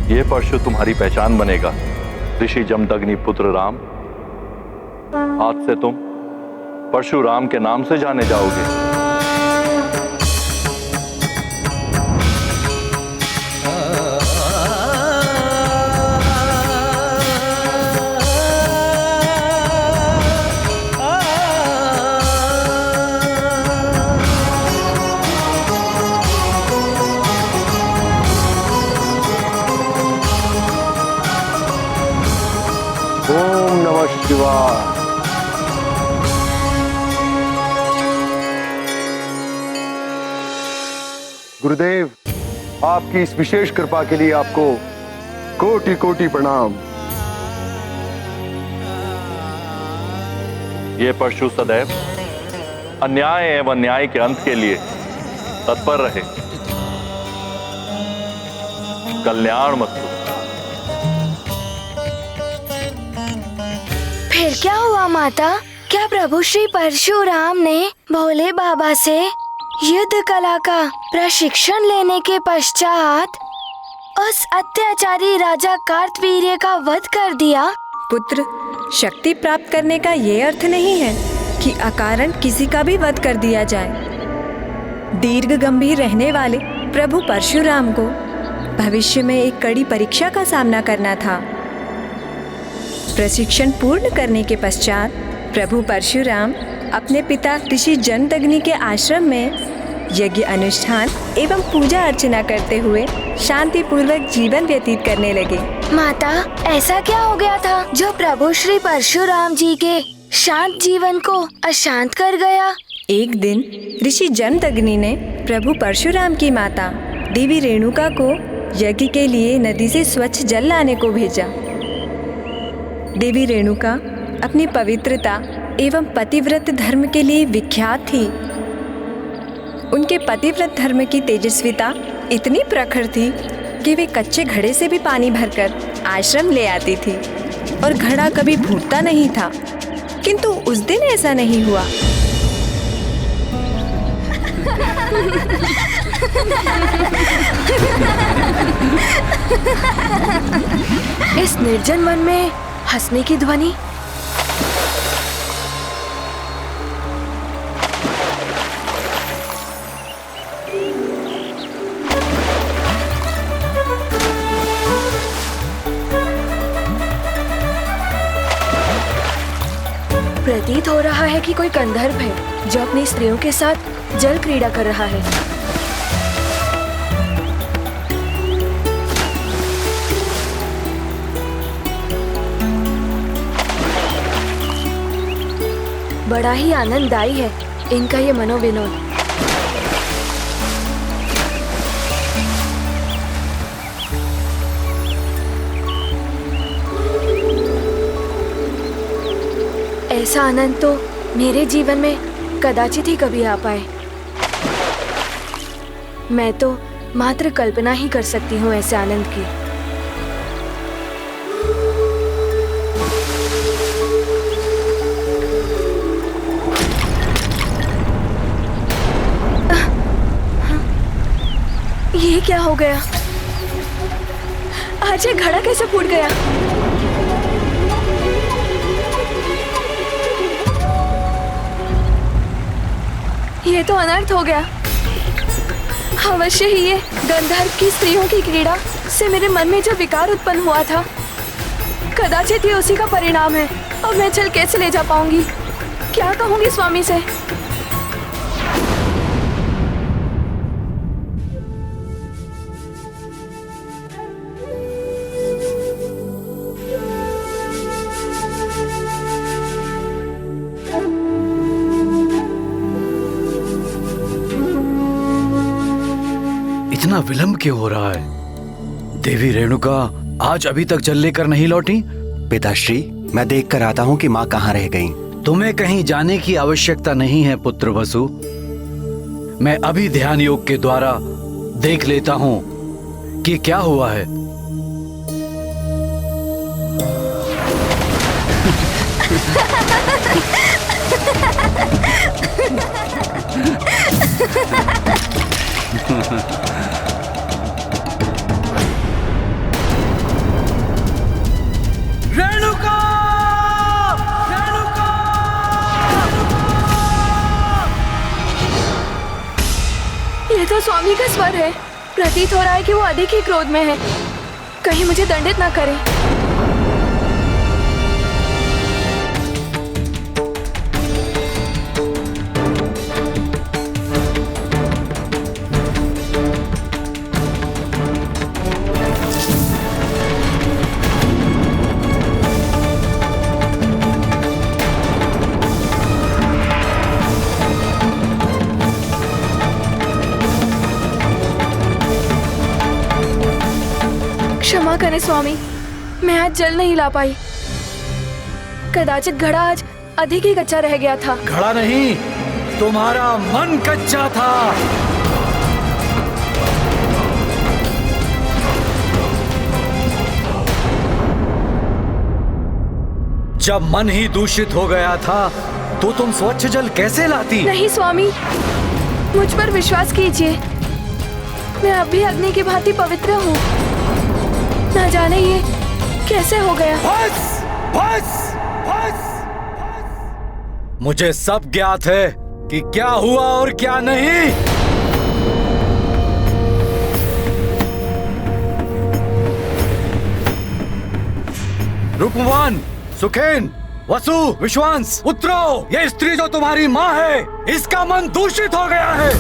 ये परशु तुम्हारी पहचान बनेगा, ऋषि जमदग्नि पुत्र राम। आज से तुम परशुराम के नाम से जाने जाओगे। ओम नमः शिवाय। गुरुदेव, आपकी इस विशेष कृपा के लिए आपको कोटि कोटि प्रणाम। ये परशु सदैव अन्याय एवं न्याय के अंत के लिए तत्पर रहे। कल्याण मस्तु। फिर क्या हुआ माता? क्या प्रभु श्री परशुराम ने भोले बाबा से युद्ध कला का प्रशिक्षण लेने के पश्चात उस अत्याचारी राजा कार्तवीर्य का वध कर दिया? पुत्र, शक्ति प्राप्त करने का ये अर्थ नहीं है कि अकारण किसी का भी वध कर दिया जाए। दीर्घ गंभीर रहने वाले प्रभु परशुराम को भविष्य में एक कड़ी परीक्षा का सामना करना था। प्रशिक्षण पूर्ण करने के पश्चात प्रभु परशुराम अपने पिता ऋषि जमदग्नि के आश्रम में यज्ञ अनुष्ठान एवं पूजा अर्चना करते हुए शांति पूर्वक जीवन व्यतीत करने लगे। माता, ऐसा क्या हो गया था जो प्रभु श्री परशुराम जी के शांत जीवन को अशांत कर गया? एक दिन ऋषि जमदग्नि ने प्रभु परशुराम की माता देवी रेणुका को यज्ञ के लिए नदी से स्वच्छ जल लाने को भेजा। देवी रेणुका अपनी पवित्रता एवं पतिव्रत धर्म के लिए विख्यात थी। उनके पतिव्रत धर्म की तेजस्विता इतनी प्रखर थी कि वे कच्चे घड़े से भी पानी भरकर आश्रम ले आती थी और घड़ा कभी फूटता नहीं था। किंतु उस दिन ऐसा नहीं हुआ। इस निर्जन वन में हंसने की ध्वनि। प्रतीत हो रहा है कि कोई गंधर्व है जो अपनी स्त्रियों के साथ जल क्रीड़ा कर रहा है। बड़ा ही आनंददायी है इनका ये मनोविनोद। ऐसा आनंद तो मेरे जीवन में कदाचित ही कभी आ पाए। मैं तो मात्र कल्पना ही कर सकती हूँ ऐसे आनंद की। ये क्या हो गया? आज ये घड़ा कैसे फूट गया? ये तो अनर्थ हो गया। अवश्य ही ये गंधर्व की स्त्रियों की क्रीड़ा से मेरे मन में जो विकार उत्पन्न हुआ था, कदाचित ये उसी का परिणाम है। अब मैं चल कैसे ले जा पाऊंगी? क्या कहूंगी स्वामी से? इतना विलंब क्यों हो रहा है? देवी रेणुका आज अभी तक जल लेकर नहीं लौटी? पिताश्री, मैं देख कर आता हूँ कि माँ कहाँ रह गई। तुम्हें कहीं जाने की आवश्यकता नहीं है पुत्र वसु। मैं अभी ध्यान योग के द्वारा देख लेता हूँ कि क्या हुआ है। स्वामी का स्वर है। प्रतीत हो रहा है कि वो अधिक ही क्रोध में है। कहीं मुझे दंडित ना करे। क्षमा करें स्वामी, मैं आज जल नहीं ला पाई। कदाचित घड़ा आज अधिक ही कच्चा रह गया था। घड़ा नहीं, तुम्हारा मन कच्चा था। जब मन ही दूषित हो गया था तो तुम स्वच्छ जल कैसे लाती? नहीं स्वामी, मुझ पर विश्वास कीजिए, मैं अभी अग्नि की भांति पवित्र हूँ। ना जाने ये कैसे हो गया। बस, बस, बस। मुझे सब ज्ञात है कि क्या हुआ और क्या नहीं। रूपवान, सुखेन, वसु, विश्वास, उतरो। ये स्त्री जो तुम्हारी माँ है, इसका मन दूषित हो गया है।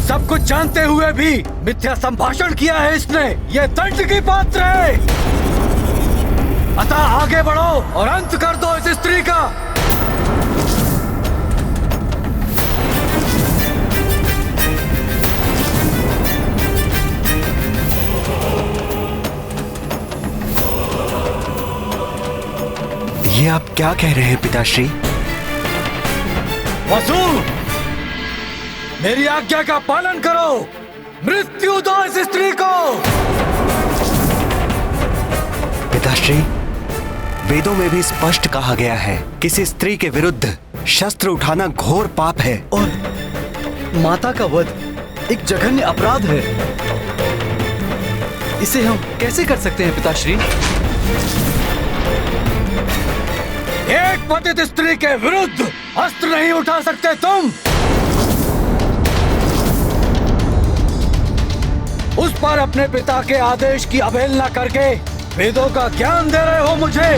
सब कुछ जानते हुए भी मिथ्या संभाषण किया है इसने। ये दंड की पात्र है। अतः आगे बढ़ो और अंत कर दो इस स्त्री का। ये आप क्या कह रहे हैं पिताश्री? वसु, मेरी आज्ञा का पालन करो। मृत्यु दो इस स्त्री को। पिताश्री, वेदों में भी स्पष्ट कहा गया है, किसी स्त्री के विरुद्ध शस्त्र उठाना घोर पाप है। और माता का वध एक जघन्य अपराध है। इसे हम कैसे कर सकते हैं पिताश्री? एक पतित स्त्री के विरुद्ध अस्त्र नहीं उठा सकते तुम। उस पर अपने पिता के आदेश की अवहेलना करके वेदों का ज्ञान दे रहे हो मुझे।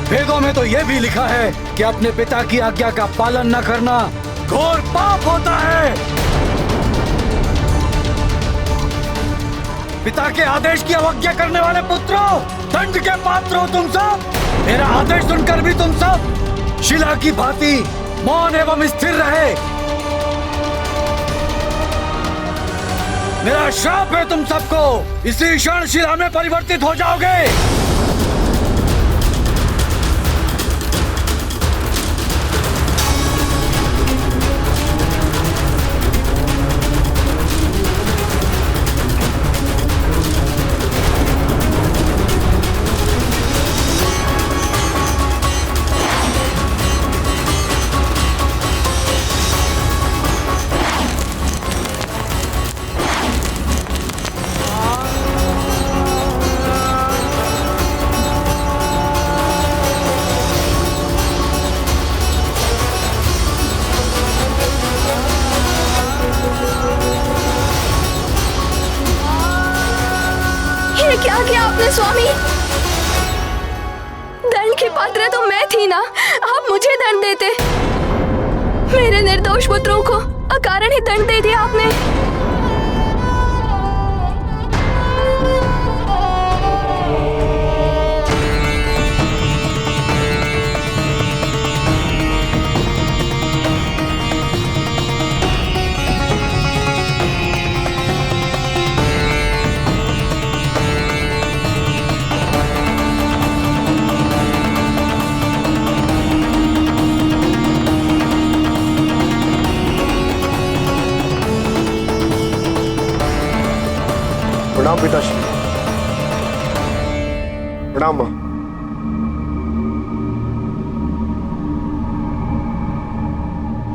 वेदों में तो यह भी लिखा है कि अपने पिता की आज्ञा का पालन न करना घोर पाप होता है। पिता के आदेश की अवज्ञा करने वाले पुत्रों, दंड के पात्र हो तुम सब। मेरा आदेश सुनकर भी तुम सब शिला की भांति मौन एवं स्थिर रहे। मेरा श्राप है तुम सबको, इसी क्षण शिला में परिवर्तित हो जाओगे। क्या किया आपने स्वामी? दंड की पात्र तो मैं थी ना, आप मुझे दंड देते। मेरे निर्दोष पुत्रों को अकारण ही दंड दे दिया आपने। प्रणाम पिताश्री। प्रणाम मां।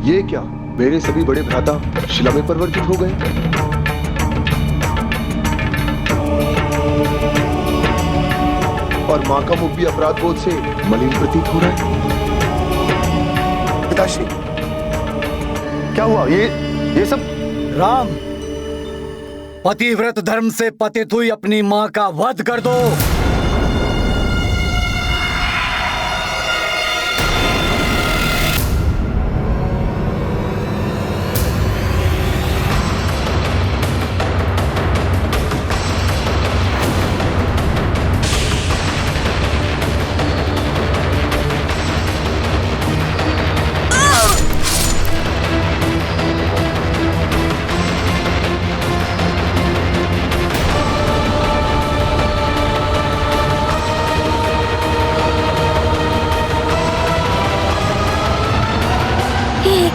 ये क्या, मेरे सभी बड़े भ्राता शिला में परिवर्तित हो गए? और माँ का मुख भी अपराध बोध से मलिन प्रतीत हो रहा है। पिताश्री, क्या हुआ? ये सब? राम, पतिव्रत धर्म से पतित हुई अपनी माँ का वध कर दो।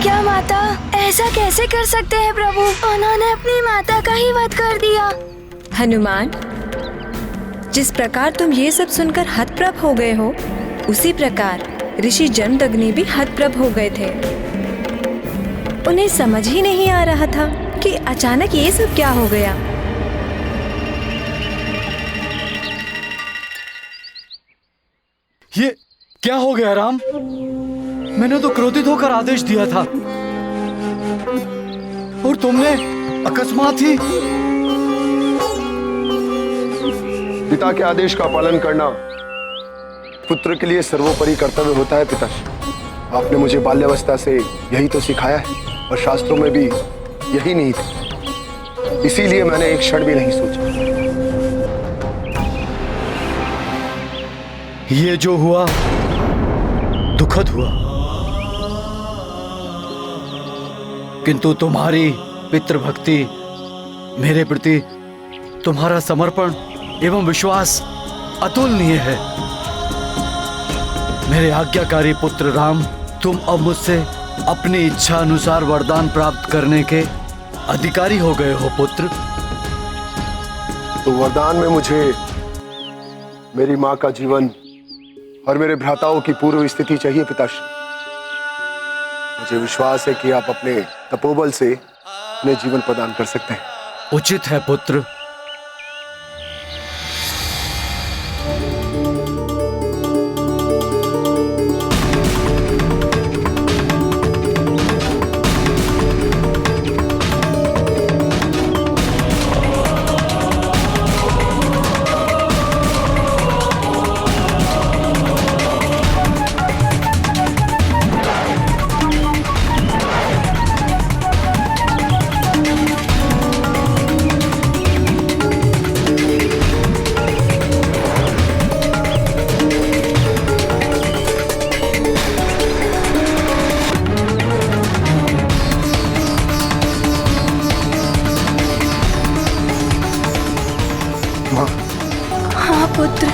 क्या माता, ऐसा कैसे कर सकते हैं प्रभु? उन्होंने अपनी माता का ही वध कर दिया। हनुमान, जिस प्रकार तुम ये सब सुनकर हतप्रभ हो गए हो, उसी प्रकार ऋषि जमदग्नि भी हतप्रभ हो गए थे। उन्हें समझ ही नहीं आ रहा था कि अचानक ये सब क्या हो गया। ये क्या हो गया राम? मैंने तो क्रोधित होकर आदेश दिया था और तुमने अकस्मात ही। पिता के आदेश का पालन करना पुत्र के लिए सर्वोपरि कर्तव्य होता है। पिताश्री, आपने मुझे बाल्यावस्था से यही तो सिखाया है और शास्त्रों में भी यही नीति। इसीलिए मैंने एक क्षण भी नहीं सोचा। ये जो हुआ दुखद हुआ, किंतु तुम्हारी पितृभक्ति, मेरे प्रति तुम्हारा समर्पण एवं विश्वास अतुलनीय है। मेरे आज्ञाकारी पुत्र राम, तुम अब मुझसे अपनी इच्छा अनुसार वरदान प्राप्त करने के अधिकारी हो गए हो पुत्र। तो वरदान में मुझे मेरी माँ का जीवन और मेरे भ्राताओं की पूर्व स्थिति चाहिए। पिताश्री, मुझे विश्वास है कि आप अपने तपोबल से उन्हें जीवन प्रदान कर सकते हैं। उचित है पुत्र। हाँ पुत्र।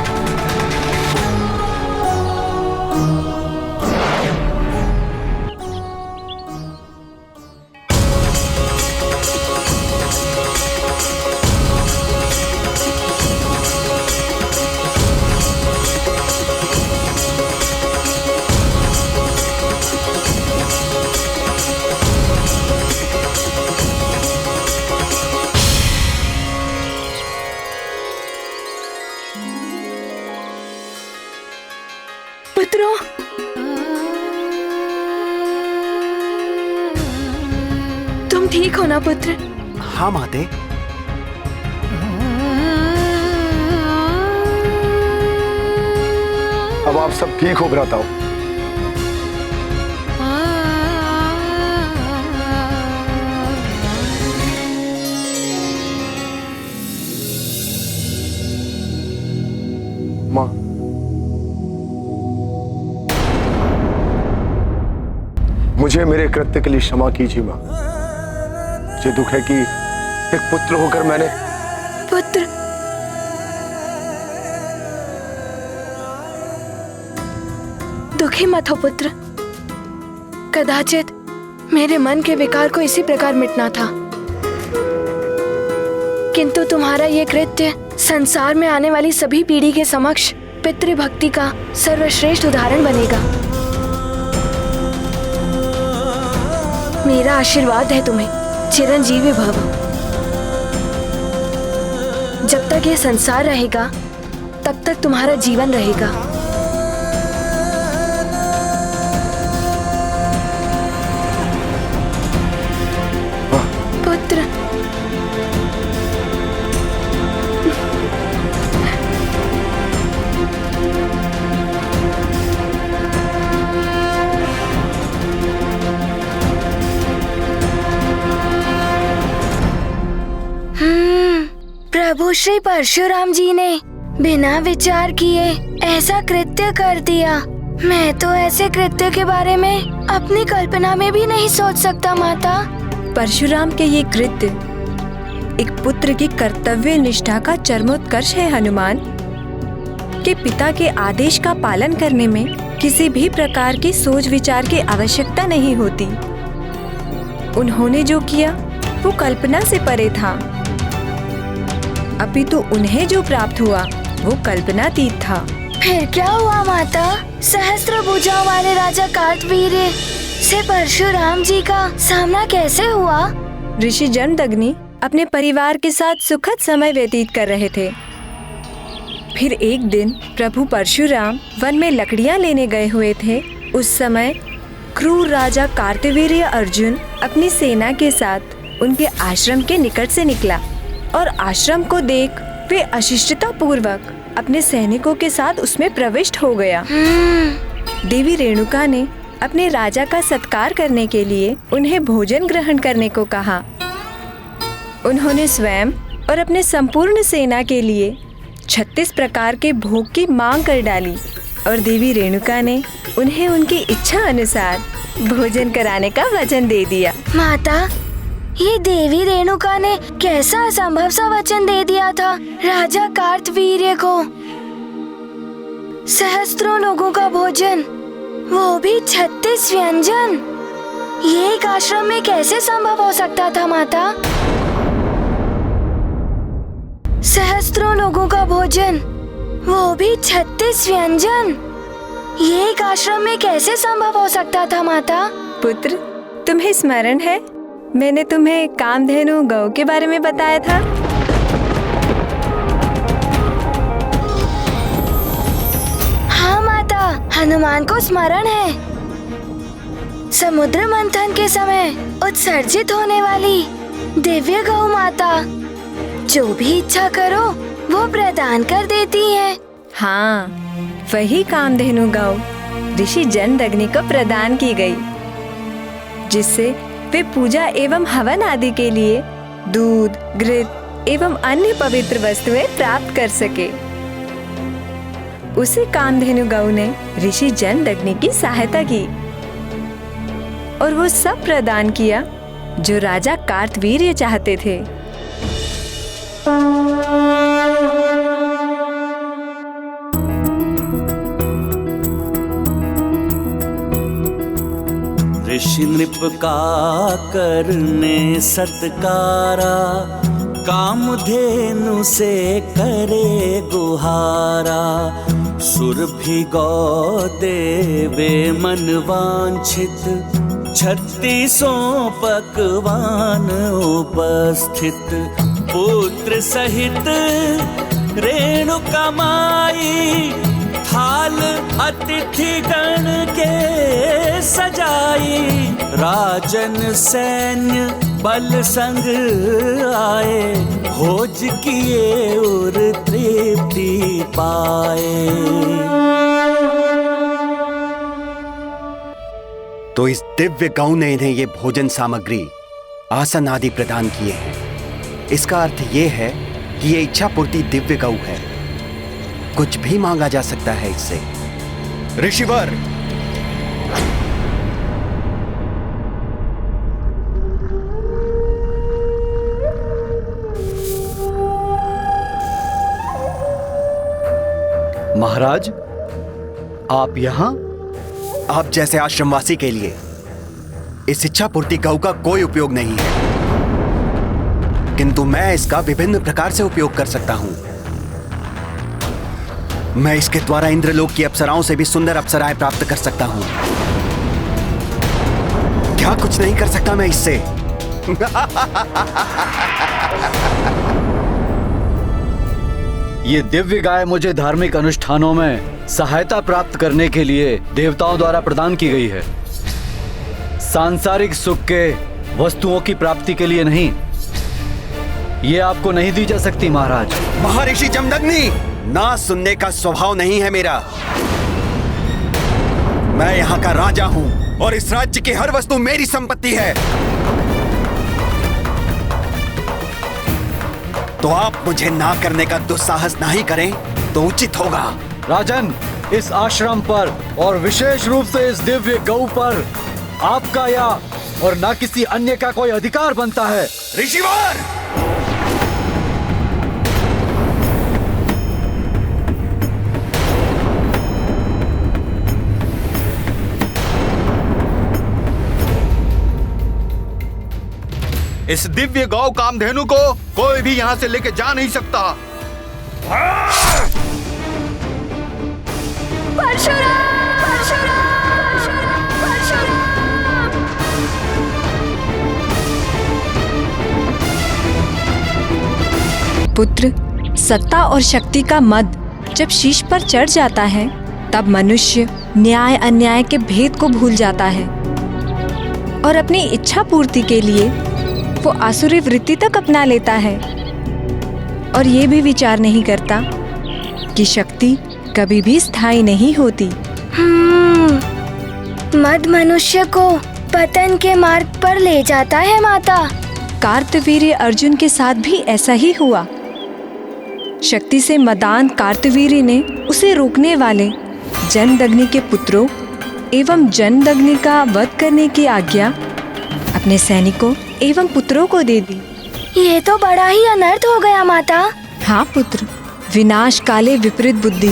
पुत्रों, तुम ठीक हो ना पुत्र? हाँ माते। अब आप सब ठीक हो भ्राताओं? माँ, मुझे मेरे कृत्य के लिए क्षमा कीजिए माँ। मुझे दुख है कि एक पुत्र होकर मैंने। पुत्र, दुखी मत हो पुत्र। कदाचित मेरे मन के विकार को इसी प्रकार मिटना था, किंतु तुम्हारा ये कृत्य संसार में आने वाली सभी पीढ़ी के समक्ष पितृभक्ति का सर्वश्रेष्ठ उदाहरण बनेगा। मेरा आशीर्वाद है तुम्हें, चिरंजीवी भव। जब तक ये संसार रहेगा तब तक तुम्हारा जीवन रहेगा। पुत्र, प्रभु श्री परशुराम जी ने बिना विचार किए ऐसा कृत्य कर दिया। मैं तो ऐसे कृत्य के बारे में अपनी कल्पना में भी नहीं सोच सकता माता। परशुराम के ये कृत्य एक पुत्र की कर्तव्य निष्ठा का चरमोत्कर्ष है हनुमान। कि पिता के आदेश का पालन करने में किसी भी प्रकार की सोच विचार की आवश्यकता नहीं होती। उन्होंने जो किया वो कल्पना से परे था, अपितु उन्हें जो प्राप्त हुआ वो कल्पनातीत था। फिर क्या हुआ माता? सहस्त्र भुजाओं वाले राजा कार्तवीर्य से परशुराम जी का सामना कैसे हुआ? ऋषि जमदग्नि अपने परिवार के साथ सुखद समय व्यतीत कर रहे थे। फिर एक दिन प्रभु परशुराम वन में लकड़ियां लेने गए हुए थे। उस समय क्रूर राजा कार्तवीर्य अर्जुन अपनी सेना के साथ उनके आश्रम के निकट से निकला और आश्रम को देख वे अशिष्टता पूर्वक अपने सैनिकों के साथ उसमें प्रविष्ट हो गया। देवी रेणुका ने अपने राजा का सत्कार करने के लिए उन्हें भोजन ग्रहण करने को कहा। उन्होंने स्वयं और अपने संपूर्ण सेना के लिए 36 प्रकार के भोग की मांग कर डाली और देवी रेणुका ने उन्हें उनकी इच्छा अनुसार भोजन कराने का वचन दे दिया। माता, ये देवी रेणुका ने कैसा असंभव सा वचन दे दिया था राजा कार्तवीर्य को। सहस्त्रों लोगों का भोजन, वो भी 36 व्यंजन। ये एक आश्रम में कैसे संभव हो सकता था माता? सहस्त्रों लोगों का भोजन, वो भी 36 व्यंजन। ये एक आश्रम में कैसे संभव हो सकता था माता? पुत्र, तुम्हें स्मरण है मैंने तुम्हें कामधेनु गौ के बारे में बताया था? हाँ माता, हनुमान को स्मरण है। समुद्र मंथन के समय उत्सर्जित होने वाली दिव्य गौ माता, जो भी इच्छा करो वो प्रदान कर देती है। हाँ, वही कामधेनु गौ ऋषि जमदग्नि को प्रदान की गई, जिससे वे पूजा एवं हवन आदि के लिए दूध, घृत एवं अन्य पवित्र वस्तुएं प्राप्त कर सके। उसी कामधेनु गौ ने ऋषि जमदग्नि की सहायता की और वो सब प्रदान किया जो राजा कार्तवीर्य चाहते थे। ऋषि नृप का करने सत्कारा, कामधेनु से करे गुहारा। सुरभि गौ देवे मन वांछित, 36 पकवान उपस्थित। पुत्र सहित रेणुका माई, थाल अतिथि गण के सजाई। राजन सैन्य बल संग आए, भोज किए और तृप्ति पाए। तो इस दिव्य गौ ने इन्हें ये भोजन सामग्री, आसन आदि प्रदान किए हैं। इसका अर्थ ये है कि ये इच्छा पूर्ति दिव्य गौ है, कुछ भी मांगा जा सकता है इससे। ऋषिवर, महाराज, आप यहां? आप जैसे आश्रमवासी के लिए इस इच्छा पूर्ति गौ का कोई उपयोग नहीं है, किंतु मैं इसका विभिन्न प्रकार से उपयोग कर सकता हूं। मैं इसके द्वारा इंद्रलोक की अप्सराओं से भी सुंदर अप्सराएं प्राप्त कर सकता हूं। क्या कुछ नहीं कर सकता मैं इससे? ये दिव्य गाय मुझे धार्मिक अनुष्ठानों में सहायता प्राप्त करने के लिए देवताओं द्वारा प्रदान की गई है, सांसारिक सुख के वस्तुओं की प्राप्ति के लिए नहीं। ये आपको नहीं दी जा सकती महाराज। महर्षि जमदग्नि, ना सुनने का स्वभाव नहीं है मेरा। मैं यहाँ का राजा हूँ और इस राज्य की हर वस्तु मेरी संपत्ति है। तो आप मुझे ना करने का दुस्साहस नहीं करें तो उचित होगा। राजन, इस आश्रम पर और विशेष रूप से इस दिव्य गौ पर आपका या और ना किसी अन्य का कोई अधिकार बनता है। ऋषिवर, इस दिव्य गौ कामधेनु को कोई भी यहाँ से लेके जा नहीं सकता। परशुराम, परशुराम, परशुराम। पुत्र, सत्ता और शक्ति का मद जब शीश पर चढ़ जाता है तब मनुष्य न्याय अन्याय के भेद को भूल जाता है और अपनी इच्छा पूर्ति के लिए वो आसुरी वृत्ति तक अपना लेता है और ये भी विचार नहीं करता कि शक्ति कभी भी स्थायी नहीं होती। मद मनुष्य को पतन के मार्ग पर ले जाता है माता। कार्तवीर्य अर्जुन के साथ भी ऐसा ही हुआ। शक्ति से मदान कार्तवीर्य ने उसे रोकने वाले जमदग्नि के पुत्रों एवं जमदग्नि का वध करने की आज्ञा अपने सैनिकों एवं पुत्रों को दे दी। ये तो बड़ा ही अनर्थ हो गया माता। हाँ पुत्र, विनाश काले विपरीत बुद्धि।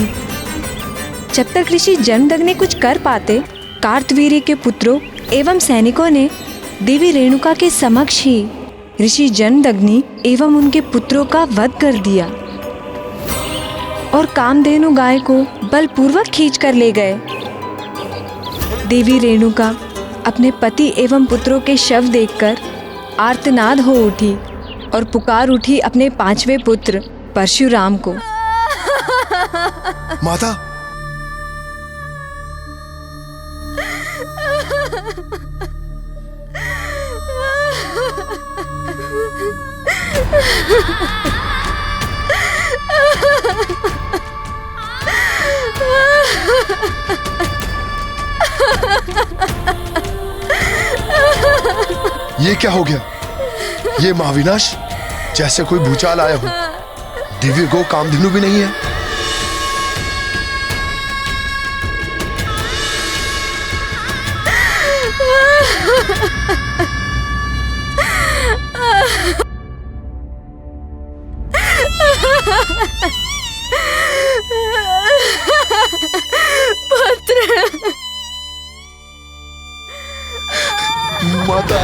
जब तक ऋषि जमदग्नि कुछ कर पाते, कार्तवीर्य के पुत्रों एवं सैनिकों ने देवी रेणुका के समक्ष ही ऋषि जमदग्नि एवं उनके पुत्रों का वध कर दिया और कामधेनु गाय को बलपूर्वक खींच कर ले गए। देवी रेणुका अपने पति एवं पुत्रों के शव देखकर आर्तनाद हो उठी और पुकार उठी अपने 5वें पुत्र परशुराम को। माता, ये क्या हो गया? ये महाविनाश जैसे कोई भूचाल आया हो। दिव्य गौ कामधेनु भी नहीं है। माता,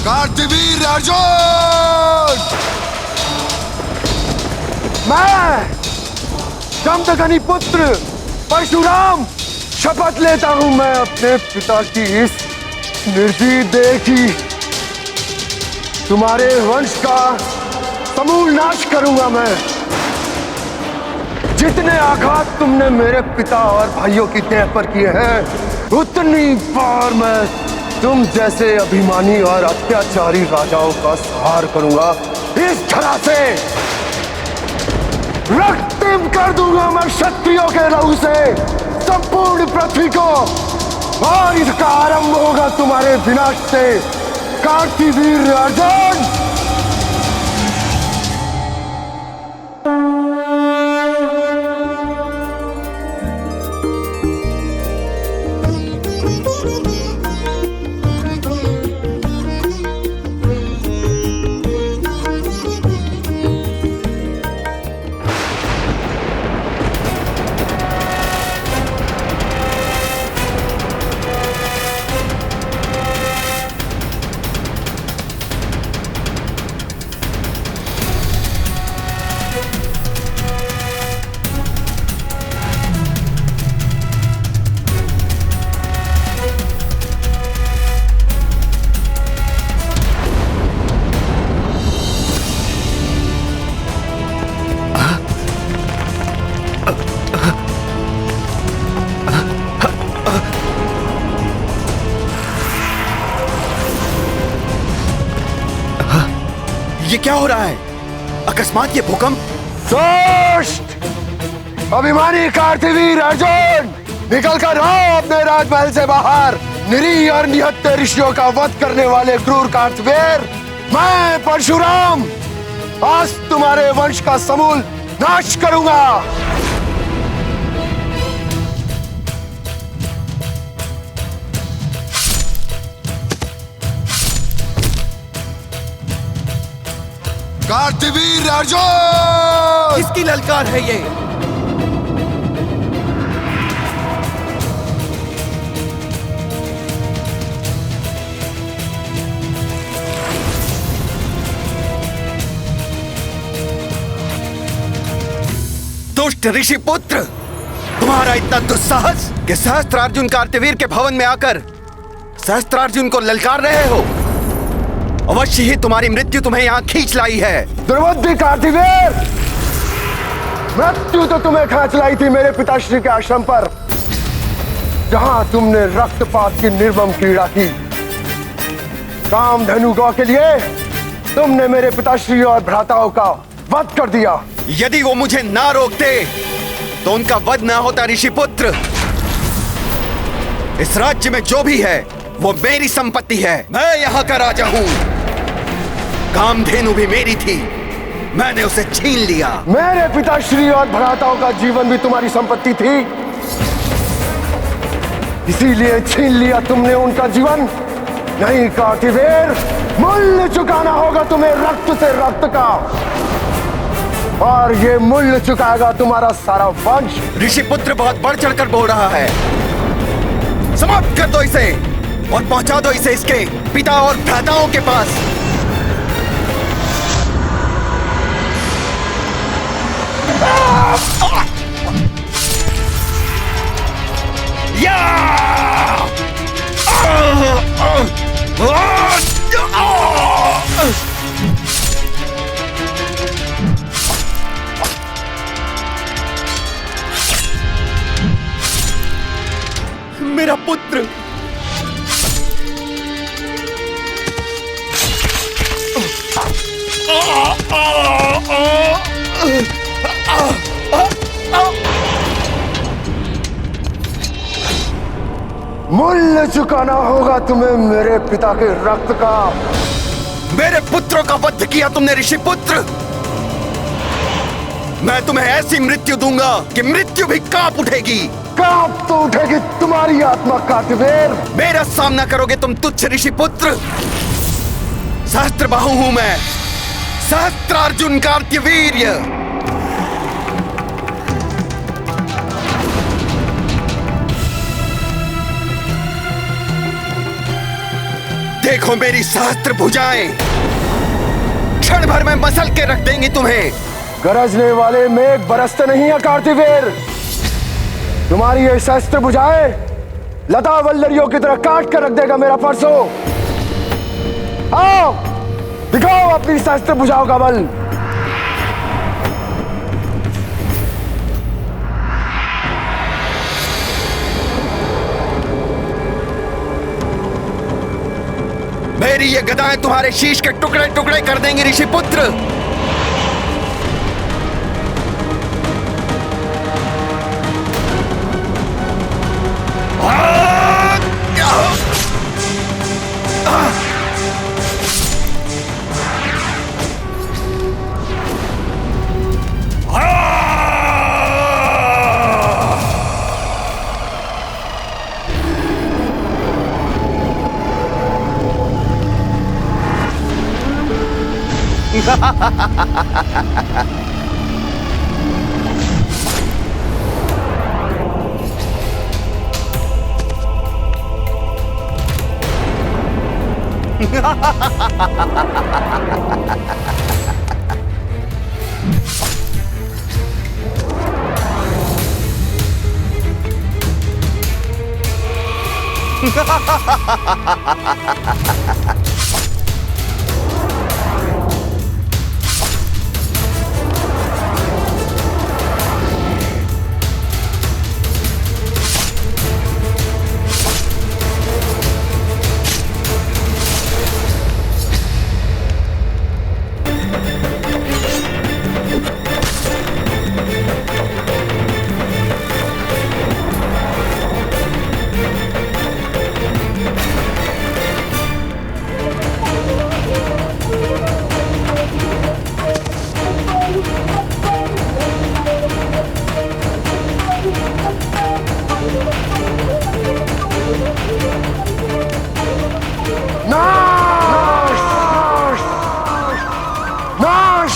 कार्तवीर्य अर्जुन, मैं जमदग्नि पुत्र परशुराम शपथ लेता हूं, मैं अपने पिता की इस निर्जीव देह की तुम्हारे वंश का समूल नाश करूंगा। मैं जितने आघात तुमने मेरे पिता और भाइयों की देह पर किए हैं, उतनी बार मैं तुम जैसे अभिमानी और अत्याचारी राजाओं का संहार करूंगा। इस धरा से रक्तिम कर दूंगा मैं क्षत्रियों के लहू से संपूर्ण पृथ्वी को, और इसका आरंभ होगा तुम्हारे विनाश से, कार्तवीर्य अर्जुन। क्या हो रहा है? अकस्मात ये भूकंप? दुष्ट अभिमानी कार्तिवीर अर्जुन, निकल कर आओ अपने राजमहल से बाहर। निरीह और निहत्थे ऋषियों का वध करने वाले क्रूर कार्तवीर, मैं परशुराम आज तुम्हारे वंश का समूल नाश करूंगा। कार्तवीर अर्जुन! किसकी ललकार है ये? दुष्ट ऋषि पुत्र, तुम्हारा इतना दुस्साहस कि सहस्त्रार्जुन कार्तवीर के भवन में आकर सहस्त्रार्जुन को ललकार रहे हो। अवश्य ही तुम्हारी मृत्यु तुम्हें यहाँ खींच लाई है। दुर्बुद्धि कार्तिवीर, मृत्यु तो तुम्हें खींच लाई थी मेरे पिताश्री के आश्रम पर, जहां तुमने रक्तपात की निर्मम क्रीड़ा की। कामधेनु गौ के लिए तुमने मेरे पिताश्री और भ्राताओं का वध कर दिया। यदि वो मुझे ना रोकते तो उनका वध ना होता ऋषिपुत्र। इस राज्य में जो भी है वो मेरी संपत्ति है। मैं यहाँ का राजा हूँ। कामधेनु भी मेरी थी, मैंने उसे छीन लिया। मेरे पिताश्री और भ्राताओं का जीवन भी तुम्हारी संपत्ति थी, इसीलिए छीन लिया तुमने उनका जीवन। नहीं कार्तिवीर, मूल्य चुकाना होगा तुम्हें रक्त से रक्त का, और ये मूल्य चुकाएगा तुम्हारा सारा वंश। ऋषिपुत्र बहुत बढ़ चढ़कर बोल रहा है। समाप्त कर दो इसे और पहुंचा दो इसे इसके पिता और भ्राताओं के पास। मेरा पुत्र मूल्य चुकाना होगा तुम्हें मेरे पिता के रक्त का। मेरे पुत्रों का वध किया तुमने ऋषिपुत्र। मैं तुम्हें ऐसी मृत्यु दूंगा कि मृत्यु भी कांप उठेगी। कांप तो उठेगी तुम्हारी आत्मा कार्तिवीर। मेरा सामना करोगे तुम तुच्छ ऋषिपुत्र। सहस्त्रबाहु हूं मैं, सहस्त्रार्जुन कार्तवीर्य। देखो मेरी सहस्त्र भुजाएं, क्षण भर में मसल के रख देंगी तुम्हें। गरजने वाले मेघ बरसते नहीं है कार्तिवीर। तुम्हारी ये सहस्त्र भुजाएं लता वल्लरियों की तरह काट कर रख देगा मेरा परसों। आओ दिखाओ अपनी सहस्त्र भुजाओं का बल। मेरी ये गदाएं तुम्हारे शीश के टुकड़े टुकड़े कर देंगी ऋषिपुत्र।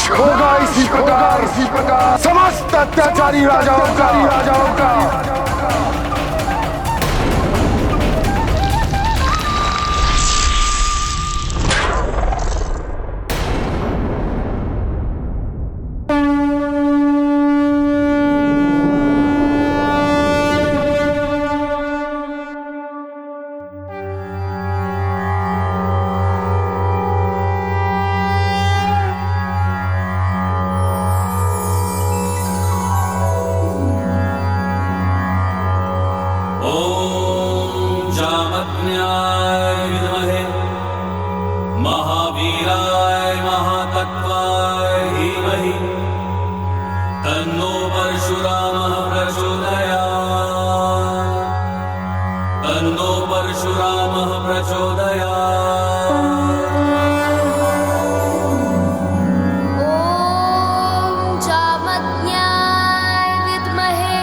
नाश होगा इसी प्रकार समस्त अत्याचारी राजाओं का। महावीराय महातत्वाय धीमहि तन्नो परशुरामः प्रचोदयात्। तन्नो परशुरामः प्रचोदयात्। ॐ जामज्ञाय विद्महे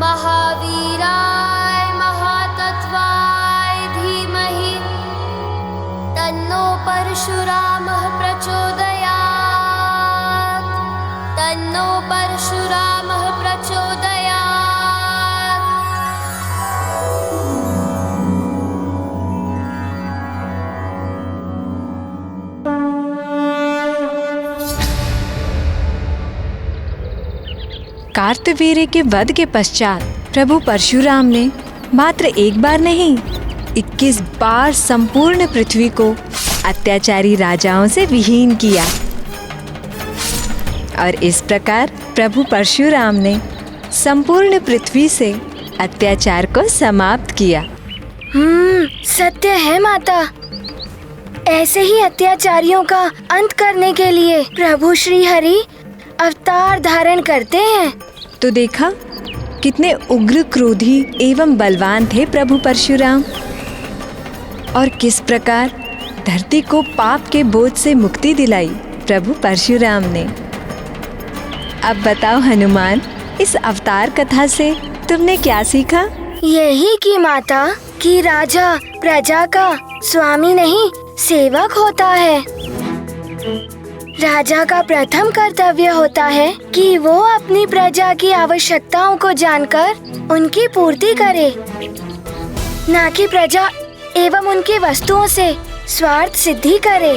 महावीराय महातत्वाय धीमहि तन्नो परशुरामः प्रचोदयात्। तन्नो परशुरामः प्रचोदयात्। कार्तवीर्य के वध के पश्चात प्रभु परशुराम ने मात्र एक बार नहीं 21 बार संपूर्ण पृथ्वी को अत्याचारी राजाओं से विहीन किया और इस प्रकार प्रभु परशुराम ने संपूर्ण पृथ्वी से अत्याचार को समाप्त किया। सत्य है माता। ऐसे ही अत्याचारियों का अंत करने के लिए प्रभु श्री हरि अवतार धारण करते हैं। तो देखा कितने उग्र क्रोधी एवं बलवान थे प्रभु परशुराम और किस प्रकार धरती को पाप के बोझ से मुक्ति दिलाई प्रभु परशुराम ने। अब बताओ हनुमान, इस अवतार कथा से तुमने क्या सीखा? यही कि माता कि राजा प्रजा का स्वामी नहीं सेवक होता है। राजा का प्रथम कर्तव्य होता है कि वो अपनी प्रजा की आवश्यकताओं को जानकर उनकी पूर्ति करे, न कि प्रजा एवं उनकी वस्तुओं से स्वार्थ सिद्धि करे।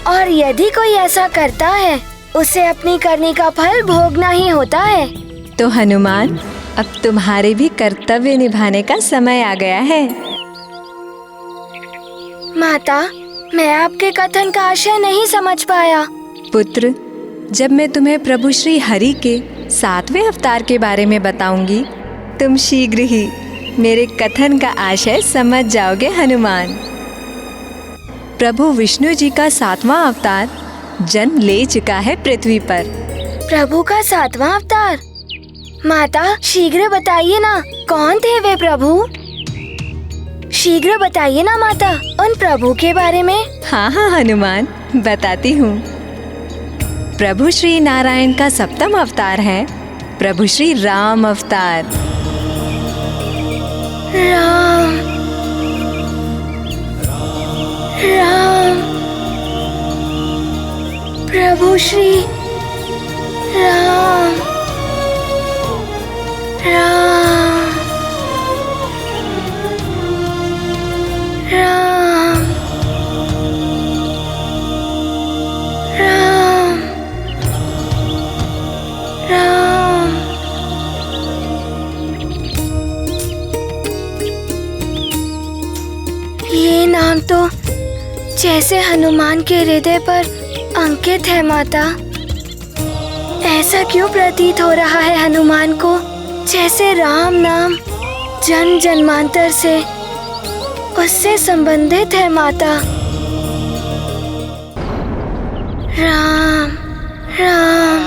और यदि कोई ऐसा करता है उसे अपनी करनी का फल भोगना ही होता है। तो हनुमान, अब तुम्हारे भी कर्तव्य निभाने का समय आ गया है। माता, मैं आपके कथन का आशय नहीं समझ पाया। पुत्र, जब मैं तुम्हें प्रभु श्री हरि के 7वें अवतार के बारे में बताऊंगी, तुम शीघ्र ही मेरे कथन का आशय समझ जाओगे हनुमान। प्रभु विष्णु जी का 7वां अवतार जन्म ले चुका है पृथ्वी पर। प्रभु का 7वां अवतार? माता, शीघ्र बताइए ना, कौन थे वे प्रभु? शीघ्र बताइए ना माता, उन प्रभु के बारे में। हाँ हनुमान, बताती हूँ। प्रभु श्री नारायण का 7वां अवतार है प्रभु श्री राम अवतार। राम राम प्रभु श्री राम राम राम राम राम। ये नाम तो जैसे हनुमान के हृदय पर अंकित है माता। ऐसा क्यों प्रतीत हो रहा है हनुमान को जैसे राम नाम जन्म जन्मांतर से उससे संबंधित है माता। राम राम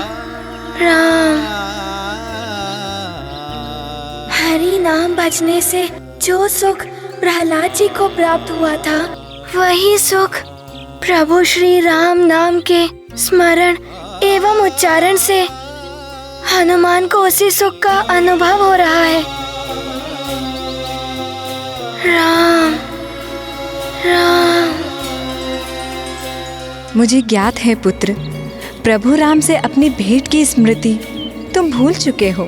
राम। हरि नाम भजने से जो सुख प्रहलाद जी को प्राप्त हुआ था, वही सुख प्रभु श्री राम नाम के स्मरण एवं उच्चारण से हनुमान को उसी सुख का अनुभव हो रहा है। राम राम। मुझे ज्ञात है पुत्र, प्रभु राम से अपनी भेंट की स्मृति तुम भूल चुके हो,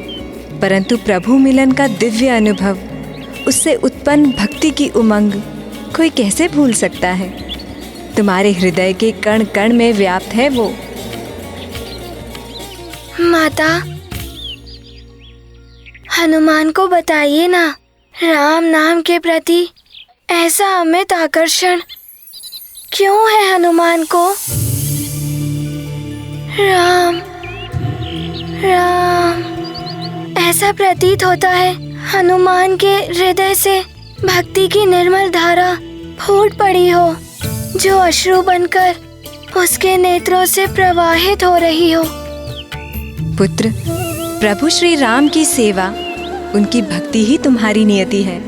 परंतु प्रभु मिलन का दिव्य अनुभव, उससे उत्पन्न भक्ति की उमंग कोई कैसे भूल सकता है। तुम्हारे हृदय के कण कण में व्याप्त है वो। माता, हनुमान को बताइए ना, राम नाम के प्रति ऐसा अमित आकर्षण क्यों है हनुमान को? राम राम, ऐसा प्रतीत होता है हनुमान के हृदय से भक्ति की निर्मल धारा फूट पड़ी हो, जो अश्रु बनकर उसके नेत्रों से प्रवाहित हो रही हो। पुत्र, प्रभु श्री राम की सेवा, उनकी भक्ति ही तुम्हारी नियति है।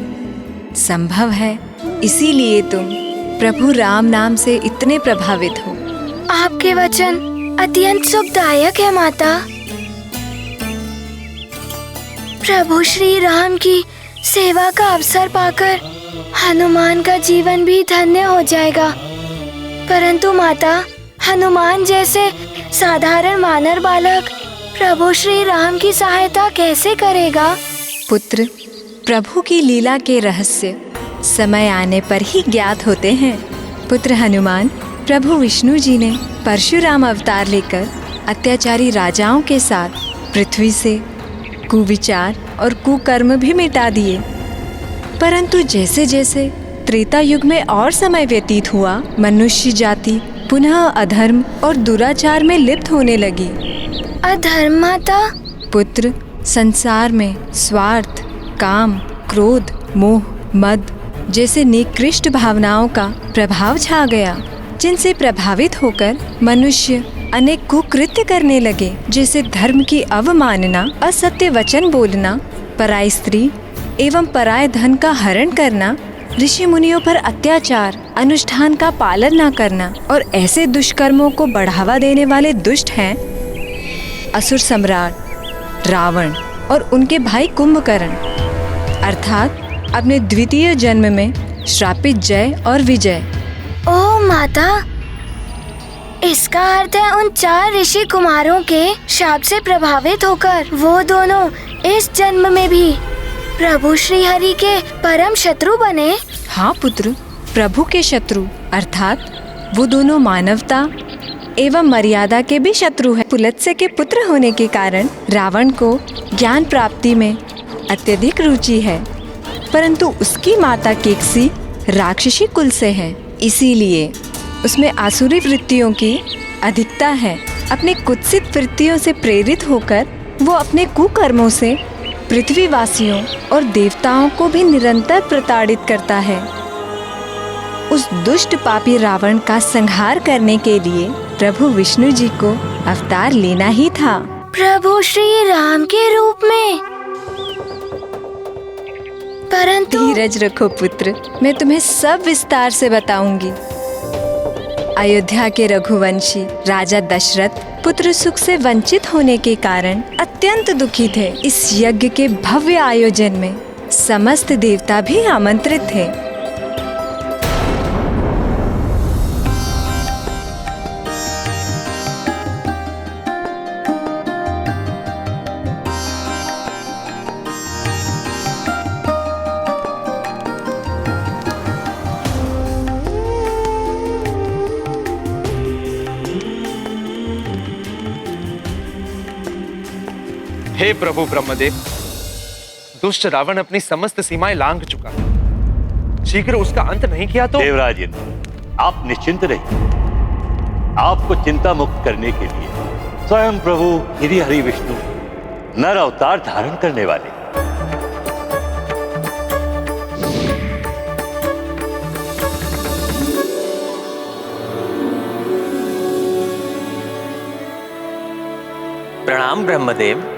संभव है इसीलिए तुम प्रभु राम नाम से इतने प्रभावित हो। आपके वचन अत्यंत सुखदायक है माता। प्रभु श्री राम की सेवा का अवसर पाकर हनुमान का जीवन भी धन्य हो जाएगा। परंतु माता, हनुमान जैसे साधारण वानर बालक प्रभु श्री राम की सहायता कैसे करेगा? पुत्र, प्रभु की लीला के रहस्य समय आने पर ही ज्ञात होते हैं। पुत्र हनुमान, प्रभु विष्णु जी ने परशुराम अवतार लेकर अत्याचारी राजाओं के साथ पृथ्वी से कुविचार और कुकर्म भी मिटा दिए। परंतु जैसे जैसे त्रेता युग में और समय व्यतीत हुआ, मनुष्य जाति पुनः अधर्म और दुराचार में लिप्त होने लगी। अधर्म माता? पुत्र, संसार में स्वार्थ, काम, क्रोध, मोह, मद जैसे निकृष्ट भावनाओं का प्रभाव छा गया, जिनसे प्रभावित होकर मनुष्य अनेक कुकृत्य करने लगे, जैसे धर्म की अवमानना, असत्य वचन बोलना, पराई स्त्री एवं पराय धन का हरण करना, ऋषि मुनियों पर अत्याचार, अनुष्ठान का पालन न करना। और ऐसे दुष्कर्मों को बढ़ावा देने वाले दुष्ट हैं असुर सम्राट रावण और उनके भाई कुंभकर्ण, अर्थात अपने द्वितीय जन्म में श्रापित जय और विजय। ओ माता, इसका अर्थ है उन 4 ऋषि कुमारों के शाप से प्रभावित होकर वो दोनों इस जन्म में भी प्रभु श्री हरि के परम शत्रु बने। हाँ पुत्र, प्रभु के शत्रु, अर्थात वो दोनों मानवता एवं मर्यादा के भी शत्रु हैं। पुलत्स्य के पुत्र होने के कारण रावण को ज्ञान प्राप्ति में अत्यधिक रुचि है, परंतु उसकी माता केकसी राक्षसी कुल से है, इसीलिए उसमें आसुरी वृत्तियों की अधिकता है। अपने कुत्सित वृत्तियों से प्रेरित होकर वो अपने कुकर्मों से पृथ्वीवासियों और देवताओं को भी निरंतर प्रताड़ित करता है। उस दुष्ट पापी रावण का संहार करने के लिए प्रभु विष्णु जी को अवतार लेना ही था। प्रभु श्री राम के रूप में? परंतु धीरज रखो पुत्र, मैं तुम्हें सब विस्तार से बताऊंगी। अयोध्या के रघुवंशी राजा दशरथ पुत्र सुख से वंचित होने के कारण अत्यंत दुखी थे। इस यज्ञ के भव्य आयोजन में समस्त देवता भी आमंत्रित थे। हे प्रभु ब्रह्मदेव, दुष्ट रावण अपनी समस्त सीमाएं लांघ चुका है। शीघ्र उसका अंत नहीं किया तो। देवराज इंद्र, आप निश्चिंत रहिए। आपको चिंता मुक्त करने के लिए स्वयं प्रभु श्री हरि विष्णु नर अवतार धारण करने वाले। प्रणाम ब्रह्मदेव।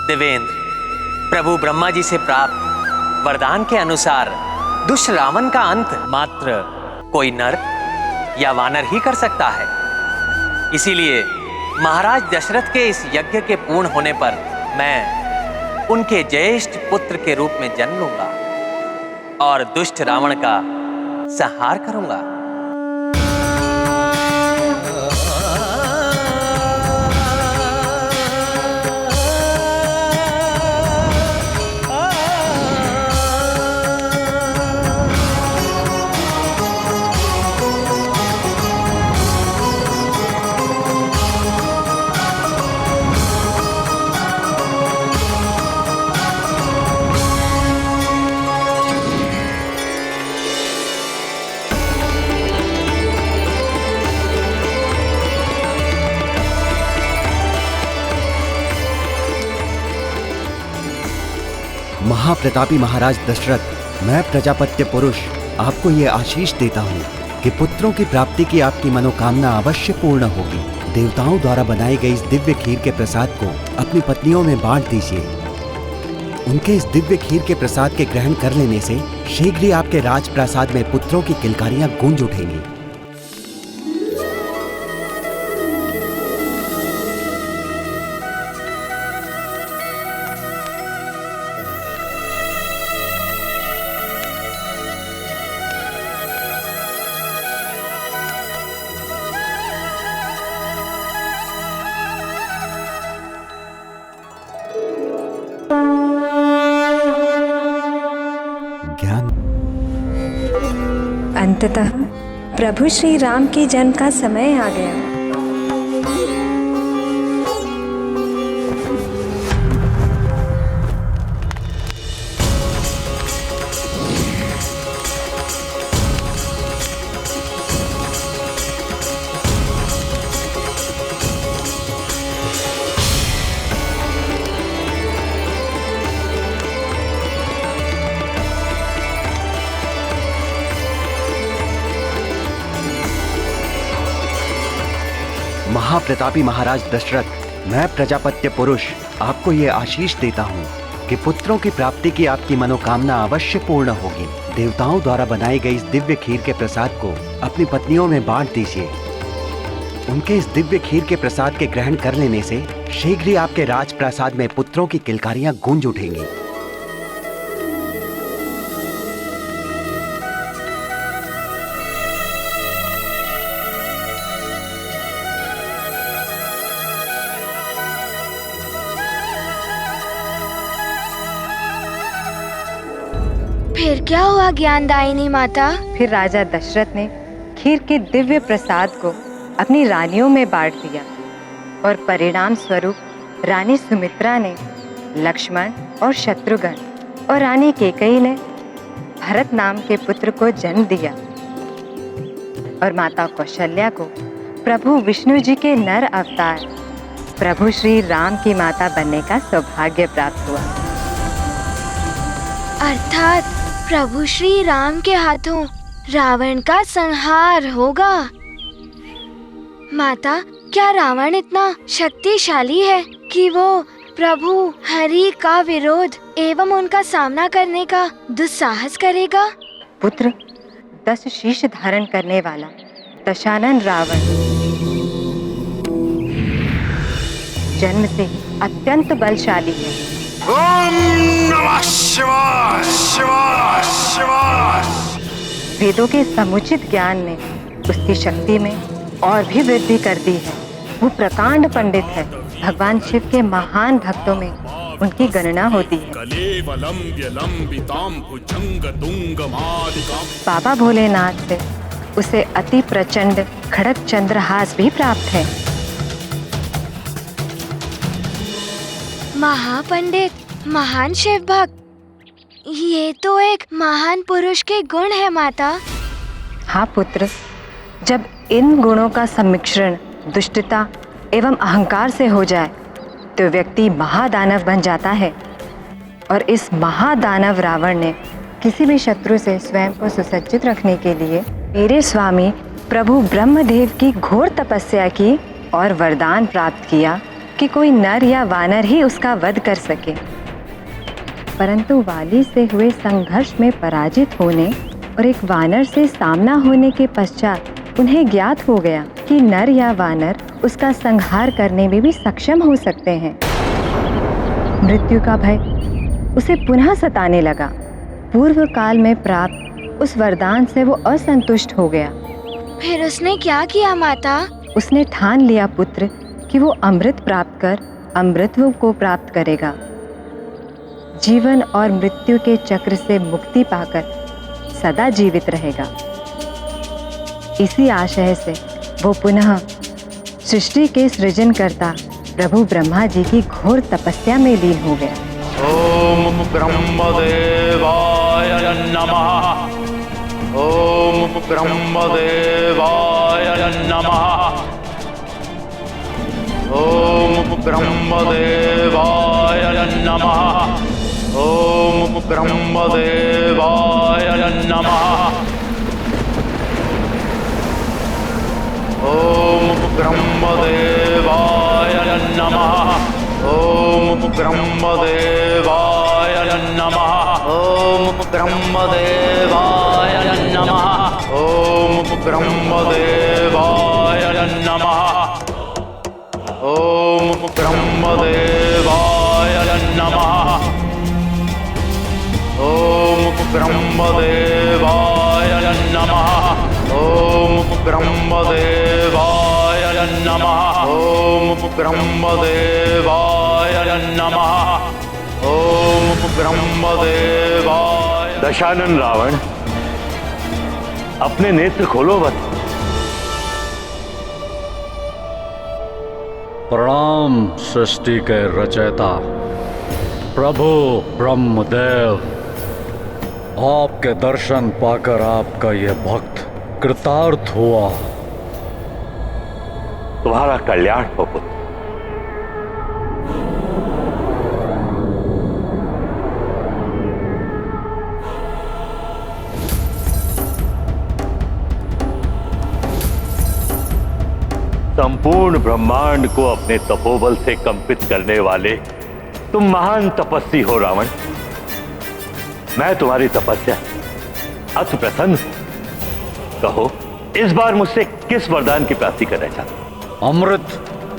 देवेंद्र, प्रभु ब्रह्मा जी से प्राप्त वरदान के अनुसार दुष्ट रावण का अंत मात्र कोई नर या वानर ही कर सकता है। इसीलिए महाराज दशरथ के इस यज्ञ के पूर्ण होने पर मैं उनके ज्येष्ठ पुत्र के रूप में जन्म लूंगा और दुष्ट रावण का संहार करूंगा। महाप्रतापी महाराज दशरथ, मैं प्रजापत्य पुरुष आपको ये आशीष देता हूँ कि पुत्रों की प्राप्ति की आपकी मनोकामना अवश्य पूर्ण होगी। देवताओं द्वारा बनाई गई इस दिव्य खीर के प्रसाद को अपनी पत्नियों में बांट दीजिए। उनके इस दिव्य खीर के प्रसाद के ग्रहण कर लेने से शीघ्र ही आपके राजप्रासाद में पुत्रों की किलकारियां गूंज उठेंगी। अंततः प्रभु श्री राम के जन्म का समय आ गया। महाप्रतापी महाराज दशरथ, मैं प्रजापत्य पुरुष आपको ये आशीष देता हूँ कि पुत्रों की प्राप्ति की आपकी मनोकामना अवश्य पूर्ण होगी। देवताओं द्वारा बनाई गई इस दिव्य खीर के प्रसाद को अपनी पत्नियों में बांट दीजिए। उनके इस दिव्य खीर के प्रसाद के ग्रहण कर लेने से शीघ्र ही आपके राजप्रासाद में पुत्रों की किलकारियां गूंज उठेंगी। फिर क्या हुआ ज्ञानदायिनी माता? फिर राजा दशरथ ने खीर के दिव्य प्रसाद को अपनी रानियों में बांट दिया और परिणाम स्वरूप रानी सुमित्रा ने लक्ष्मण और शत्रुघ्न और रानी केकई ने भरत नाम के पुत्र को जन्म दिया और माता कौशल्या को प्रभु विष्णु जी के नर अवतार प्रभु श्री राम की माता बनने का सौभाग्य प्राप्त हुआ। अर्थात प्रभु श्री राम के हाथों रावण का संहार होगा। माता, क्या रावण इतना शक्तिशाली है कि वो प्रभु हरि का विरोध एवं उनका सामना करने का दुस्साहस करेगा? पुत्र, 10 शीश धारण करने वाला दशानन रावण जन्म से अत्यंत बलशाली है। ओम नमः शिवाय शिवाय शिवाय। वेदों के समुचित ज्ञान ने उसकी शक्ति में और भी वृद्धि कर दी है। वो प्रकांड पंडित है। भगवान शिव के महान भक्तों में उनकी गणना होती है। बाबा भोलेनाथ से उसे अति प्रचंड खड़ग चंद्रहास भी प्राप्त है। महापंडित, महान शिव भक्त, ये तो एक महान पुरुष के गुण है माता। हाँ पुत्र, जब इन गुणों का सम्मिश्रण दुष्टता एवं अहंकार से हो जाए तो व्यक्ति महादानव बन जाता है। और इस महादानव रावण ने किसी भी शत्रु से स्वयं को सुसज्जित रखने के लिए मेरे स्वामी प्रभु ब्रह्मदेव की घोर तपस्या की और वरदान प्राप्त किया कि कोई नर या वानर ही उसका वध कर सके। परंतु वाली से हुए संघर्ष में पराजित होने और एक वानर से सामना होने के पश्चात उन्हें ज्ञात हो गया कि नर या वानर उसका संहार करने में भी सक्षम हो सकते हैं। मृत्यु का भय उसे पुनः सताने लगा। पूर्व काल में प्राप्त उस वरदान से वो असंतुष्ट हो गया। फिर उसने क्या किया माता? उसने ठान लिया पुत्र कि वो अमृत प्राप्त कर अमृतत्व को प्राप्त करेगा। जीवन और मृत्यु के चक्र से मुक्ति पाकर सदा जीवित रहेगा। इसी आशय से वो पुनः सृष्टि के सृजनकर्ता प्रभु ब्रह्मा जी की घोर तपस्या में लीन हो गया। ओम ब्रह्मदेवाय नमः। ओम ब्रह्मदेवाय नमः। ओम ब्रह्मदेवाय नमः। ओम ब्रह्मदेवाय नमः। ओम ब्रह्मदेवाय नमः। ओम ब्रह्मदेवाय नमः। ओम ब्रह्मदेवाय नमः। ओम ब्रह्मदेवाय नमः। ओम ब्रह्मदेवाय नमः। ओम ब्रह्मदेवाय नमः। ओम ब्रह्मदेवाय नमः। ओम ब्रह्मदेवाय नमः। ओम ब्रह्मदेवाय। दशानन रावण, अपने नेत्र खोलो मत। प्रणाम सृष्टि के रचयिता प्रभु ब्रह्मदेव। आपके दर्शन पाकर आपका यह भक्त कृतार्थ हुआ। तुम्हारा कल्याण हो पुत्र। संपूर्ण ब्रह्मांड को अपने तपोबल से कंपित करने वाले तुम महान तपस्वी हो रावण। मैं तुम्हारी तपस्या अति प्रसन्न हूं। कहो, इस बार मुझसे किस वरदान की प्राप्ति करना चाहते? अमृत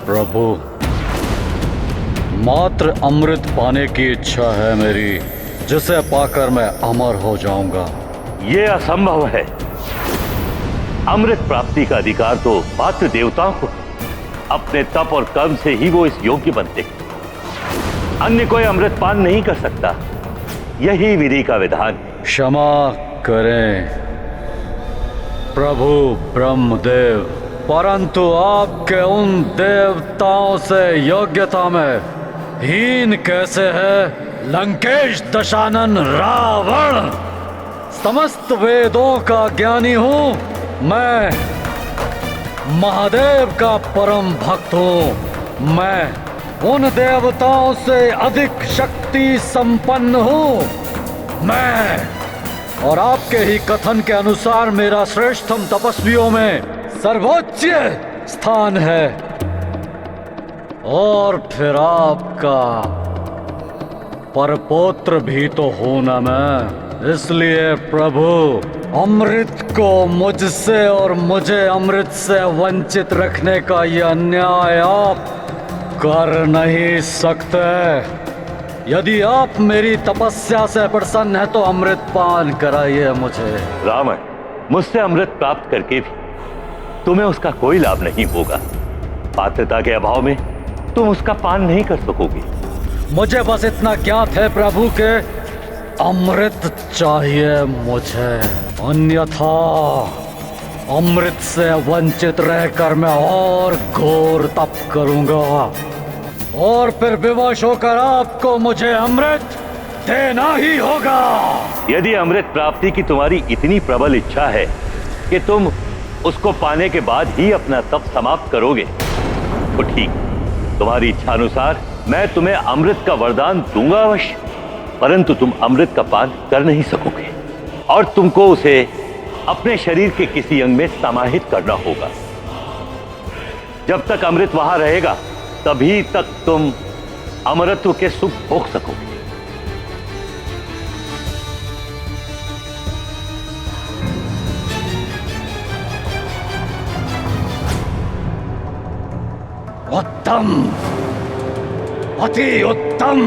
प्रभु, मात्र अमृत पाने की इच्छा है मेरी, जिसे पाकर मैं अमर हो जाऊंगा। यह असंभव है। अमृत प्राप्ति का अधिकार तो मात्र देवताओं को। अपने तप और कर्म से ही वो इस योग्य बनते हैं। अन्य कोई अमृत पान नहीं कर सकता। यही विधि का विधान। क्षमा करें प्रभु ब्रह्मदेव, परंतु आपके उन देवताओं से योग्यता में हीन कैसे है लंकेश दशानन रावण। समस्त वेदों का ज्ञानी हूं मैं, महादेव का परम भक्त हूं मैं, उन देवताओं से अधिक शक्ति संपन्न हूं मैं, और आपके ही कथन के अनुसार मेरा श्रेष्ठतम तपस्वियों में सर्वोच्च स्थान है। और फिर आपका परपोत्र भी तो हूं ना मैं। इसलिए प्रभु, अमृत को मुझसे और मुझे अमृत से वंचित रखने का यह अन्याय आप कर नहीं सकते। यदि आप मेरी तपस्या से प्रसन्न है तो अमृत पान कराइए मुझे। रावण, मुझसे अमृत प्राप्त करके भी तुम्हें उसका कोई लाभ नहीं होगा। पात्रता के अभाव में तुम उसका पान नहीं कर सकोगे। मुझे बस इतना ज्ञात है प्रभु के अमृत चाहिए मुझे, अन्यथा अमृत से वंचित रहकर मैं और घोर तप करूंगा और फिर विवश होकर आपको मुझे अमृत देना ही होगा। यदि अमृत प्राप्ति की तुम्हारी इतनी प्रबल इच्छा है कि तुम उसको पाने के बाद ही अपना तप समाप्त करोगे तो ठीक, तुम्हारी इच्छा अनुसार मैं तुम्हें अमृत का वरदान दूंगा अवश्य, परंतु तुम अमृत का पान कर नहीं सकोगे और तुमको उसे अपने शरीर के किसी अंग में समाहित करना होगा। जब तक अमृत वहां रहेगा तभी तक तुम अमरत्व के सुख भोग सकोगे। उत्तम, अति उत्तम।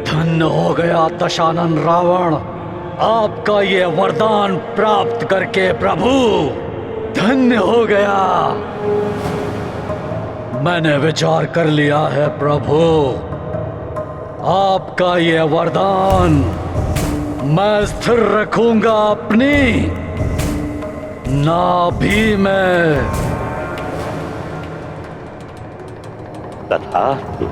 धन्य हो गया दशानन रावण, आपका ये वरदान प्राप्त करके प्रभु धन्य हो गया। मैंने विचार कर लिया है प्रभु, आपका ये वरदान मैं स्थिर रखूंगा अपनी नाभि में। तथास्तु।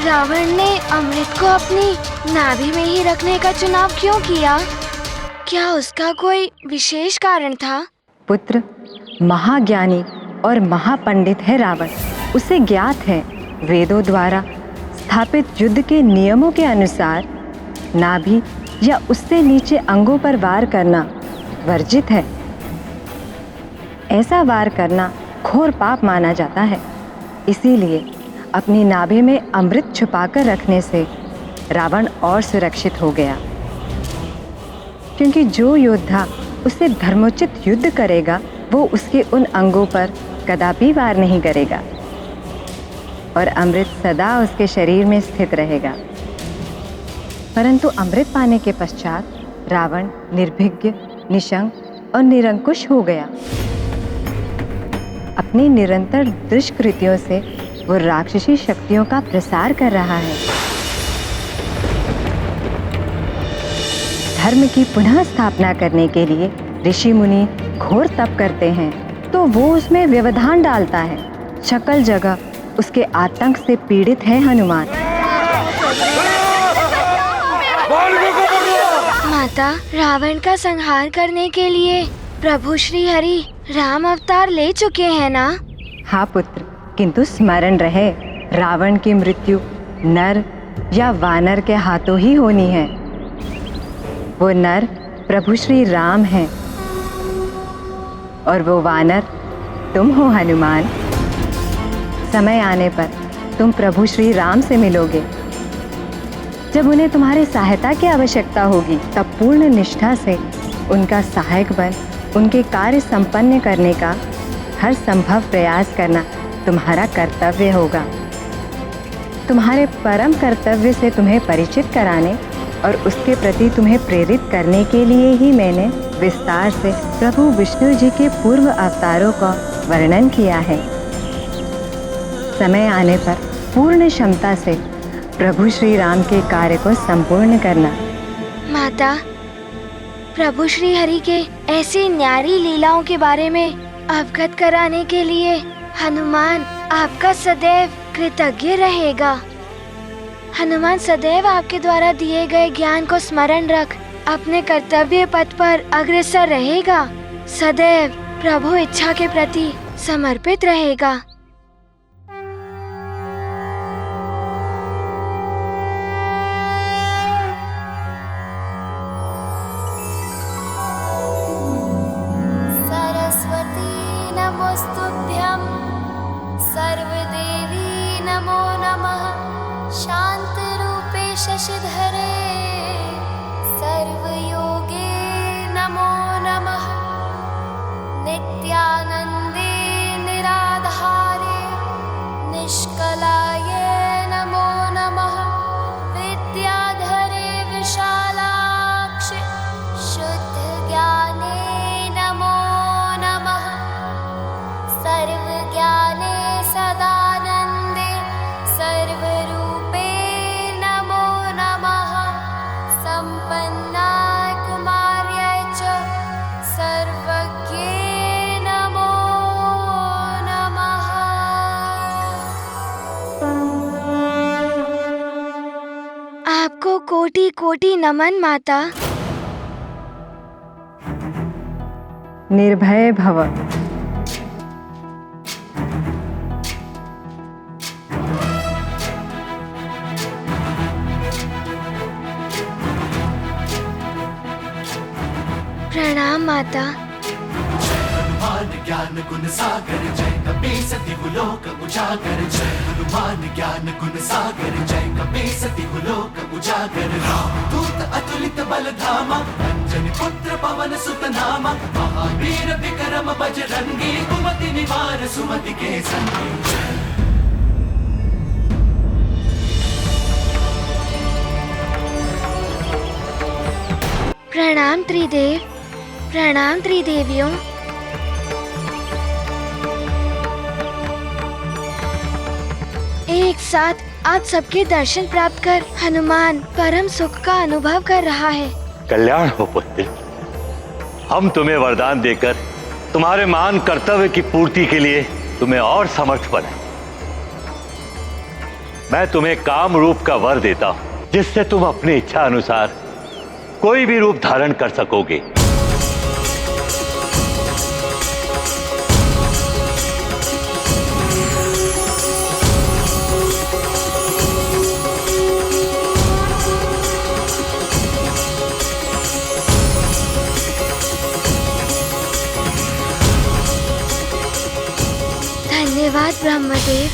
रावण ने अमृत को अपनी नाभि में ही रखने का चुनाव क्यों किया? क्या उसका कोई विशेष कारण था? पुत्र, महाज्ञानी और महापंडित है रावण। उसे ज्ञात है वेदों द्वारा स्थापित युद्ध के नियमों के अनुसार नाभि या उससे नीचे अंगों पर वार करना वर्जित है। ऐसा वार करना घोर पाप माना जाता है। इसीलिए अपनी नाभि में अमृत छुपाकर रखने से रावण और सुरक्षित हो गया, क्योंकि जो योद्धा उससे धर्मोचित युद्ध करेगा वो उसके उन अंगों पर कदापि वार नहीं करेगा और अमृत सदा उसके शरीर में स्थित रहेगा। परंतु अमृत पाने के पश्चात रावण निर्भीज्ञ, निशंक और निरंकुश हो गया। अपनी निरंतर दुष्कृत्यों से वो राक्षसी शक्तियों का प्रसार कर रहा है। धर्म की पुनः स्थापना करने के लिए ऋषि मुनि घोर तप करते हैं, तो वो उसमें व्यवधान डालता है। सकल जगह उसके आतंक से पीड़ित है हनुमान। माता, रावण का संहार करने के लिए प्रभु श्री हरि राम अवतार ले चुके हैं ना? हाँ पुत्र, किंतु स्मरण रहे, रावण की मृत्यु नर या वानर के हाथों ही होनी है। वो नर प्रभु श्री राम हैं और वो वानर तुम हो हनुमान। समय आने पर तुम प्रभु श्री राम से मिलोगे। जब उन्हें तुम्हारी सहायता की आवश्यकता होगी, तब पूर्ण निष्ठा से उनका सहायक बन उनके कार्य संपन्न करने का हर संभव प्रयास करना तुम्हारा कर्तव्य होगा। तुम्हारे परम कर्तव्य से तुम्हें परिचित कराने और उसके प्रति तुम्हें प्रेरित करने के लिए ही मैंने विस्तार से प्रभु विष्णु जी के पूर्व अवतारों का वर्णन किया है। समय आने पर पूर्ण क्षमता से प्रभु श्री राम के कार्य को संपूर्ण करना। माता, प्रभु श्री हरि के ऐसी न्यारी लीलाओं के बारे में अवगत कराने के लिए हनुमान आपका सदैव कृतज्ञ रहेगा। हनुमान सदैव आपके द्वारा दिए गए ज्ञान को स्मरण रख अपने कर्तव्य पथ पर अग्रसर रहेगा। सदैव प्रभु इच्छा के प्रति समर्पित रहेगा। सरस्वती नमोस्तुभ्यं, सर्वदेवी नमो नमः, शान्तरूपे शशिधरे सर्वयोगे नमो नमः, नित्यानन्दे निराधारे निष्कलाय नमो नमः, विद्याधरे विशालाक्षि शुद्धज्ञाने नमो नमः, सर्वज्ञाने सदानन्दे सर्वरूपे नमो नमः, सम्पन्नाय कुमार्याय च सर्वज्ञे नमो नमः। आपको कोटि कोटि नमन माता। निर्भय भव। प्रणाम माता। हनुमान ज्ञान गुण सागर जय कपीस तिहु लोक उजागर जय हनुमान ज्ञान गुण सागर जय कपीस तिहु लोक उजागर राम दूत अतुलित बल धामा अंजनी पुत्र पवन सुत नामा महावीर विक्रम बजरंगी कुमति निवार सुमति के संगी। प्रणाम त्रिदेव, प्रणाम त्रिदेवियों। एक साथ आप सबके दर्शन प्राप्त कर हनुमान परम सुख का अनुभव कर रहा है। कल्याण हो पुत्र। हम तुम्हें वरदान देकर तुम्हारे महान कर्तव्य की पूर्ति के लिए तुम्हें और समर्थ बनाए। मैं तुम्हें काम रूप का वर देता हूं, जिससे तुम अपनी इच्छा अनुसार कोई भी रूप धारण कर सकोगे। धन्यवाद ब्रह्मदेव।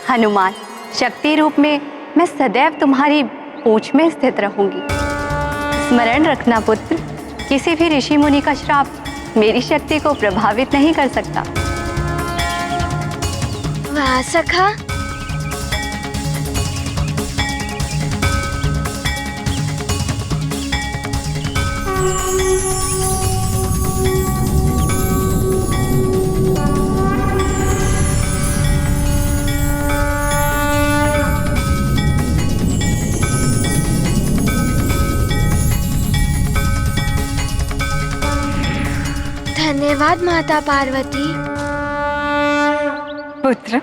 हनुमान, शक्ति रूप में मैं सदैव तुम्हारी पूंछ में स्थित रहूंगी। स्मरण रखना पुत्र, किसी भी ऋषि मुनि का श्राप मेरी शक्ति को प्रभावित नहीं कर सकता। वाह सखा। धन्यवाद माता पार्वती। पुत्र,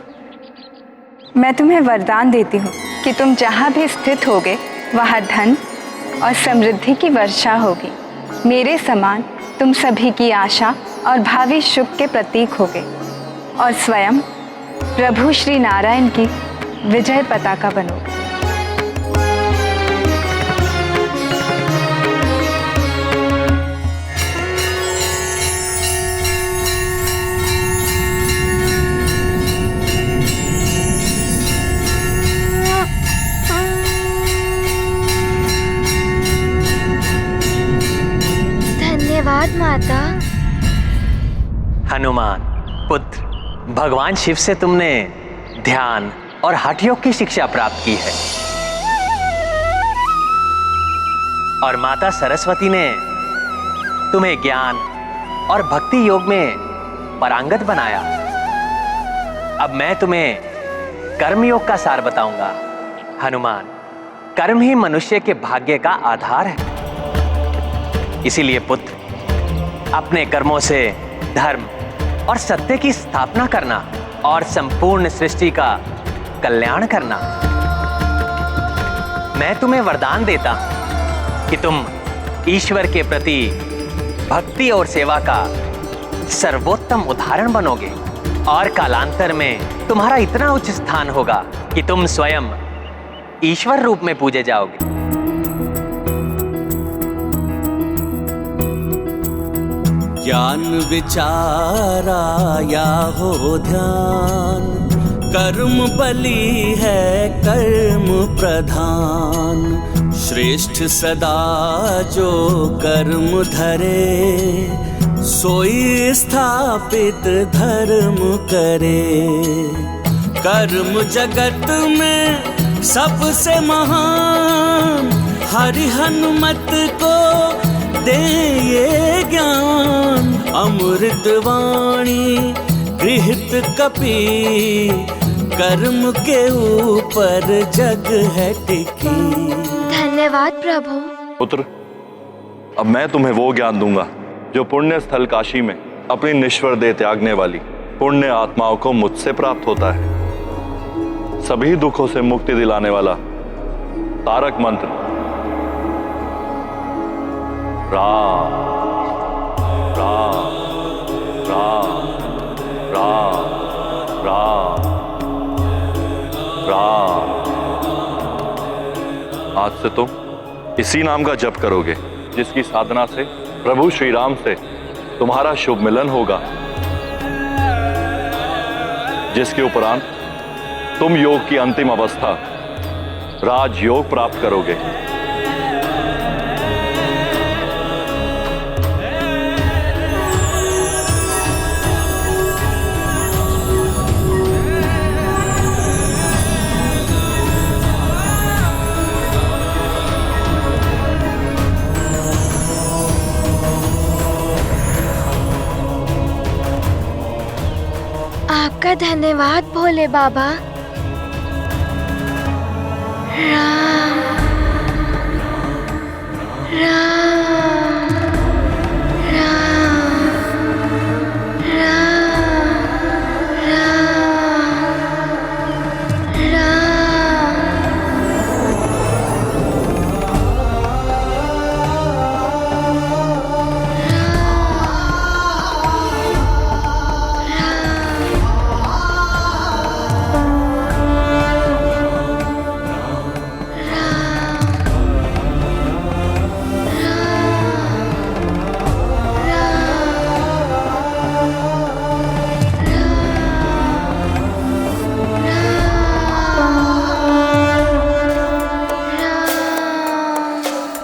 मैं तुम्हें वरदान देती हूँ कि तुम जहाँ भी स्थित होगे वहाँ धन और समृद्धि की वर्षा होगी। मेरे समान तुम सभी की आशा और भावी सुख के प्रतीक होगे और स्वयं प्रभु श्री नारायण की विजय पताका बनोगे। धन्यवाद माता। हनुमान पुत्र, भगवान शिव से तुमने ध्यान और हठ योग की शिक्षा प्राप्त की है और माता सरस्वती ने तुम्हें ज्ञान और भक्ति योग में पारंगत बनाया। अब मैं तुम्हें कर्म योग का सार बताऊंगा। हनुमान, कर्म ही मनुष्य के भाग्य का आधार है। इसीलिए पुत्र, अपने कर्मों से धर्म और सत्य की स्थापना करना और संपूर्ण सृष्टि का कल्याण करना। मैं तुम्हें वरदान देता हूं कि तुम ईश्वर के प्रति भक्ति और सेवा का सर्वोत्तम उदाहरण बनोगे और कालांतर में तुम्हारा इतना उच्च स्थान होगा कि तुम स्वयं ईश्वर रूप में पूजे जाओगे। ज्ञान विचारा या हो ध्यान, कर्म बलि है कर्म प्रधान। श्रेष्ठ सदा जो कर्म धरे, सोई स्थापित धर्म करे। कर्म जगत में सबसे महान, हरि हनुमत को दे ये ज्ञान। अमृत वाणी गृहित कपि, कर्म के ऊपर जग है टिकी। धन्यवाद प्रभु। पुत्र, अब मैं तुम्हें वो ज्ञान दूंगा जो पुण्य स्थल काशी में अपनी निश्वर देह त्यागने वाली पुण्य आत्माओं को मुझसे प्राप्त होता है। सभी दुखों से मुक्ति दिलाने वाला तारक मंत्र राम राम राम राम राम राम। आज से तुम इसी नाम का जप करोगे जिसकी साधना से प्रभु श्री राम से तुम्हारा शुभ मिलन होगा, जिसके उपरांत तुम योग की अंतिम अवस्था राजयोग प्राप्त करोगे। आपका धन्यवाद भोले बाबा। राम राम राम राम राम।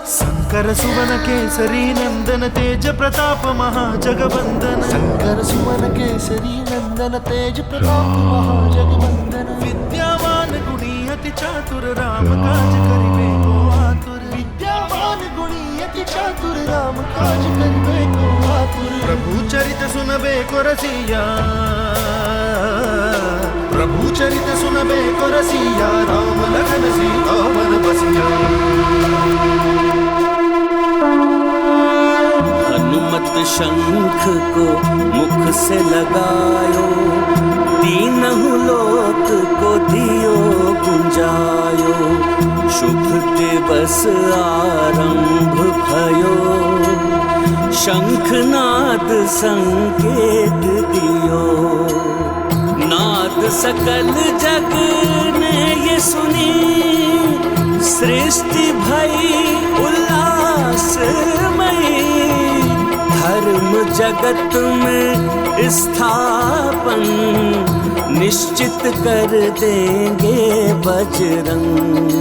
शंकर सुवन केसरी नंदन तेज प्रताप महाजगवंदन। शंकर सुवन केसरी नंदन तेज प्रताप महाजगवंदन। विद्यावान गुणी अति चातुर राम काज करिबे को आतुर। विद्यावान गुणी अति चातुर राम काज करिबे को आतुर। प्रभु चरित सुनबे को रसिया, प्रभु चरित सुनबे को रसिया। राम लखन सीता मन बसिया। हनुमत शंख को मुख से लगायो, तीनहु लोक को दियो गुंजायो। शुभ दिवस आरंभ भयो, शंखनाद संकेत दियो। नाद सकल जग ने ये सुनी, सृष्टि भई उल्लासमयी। धर्म जगत में स्थापन निश्चित कर देंगे बजरंग।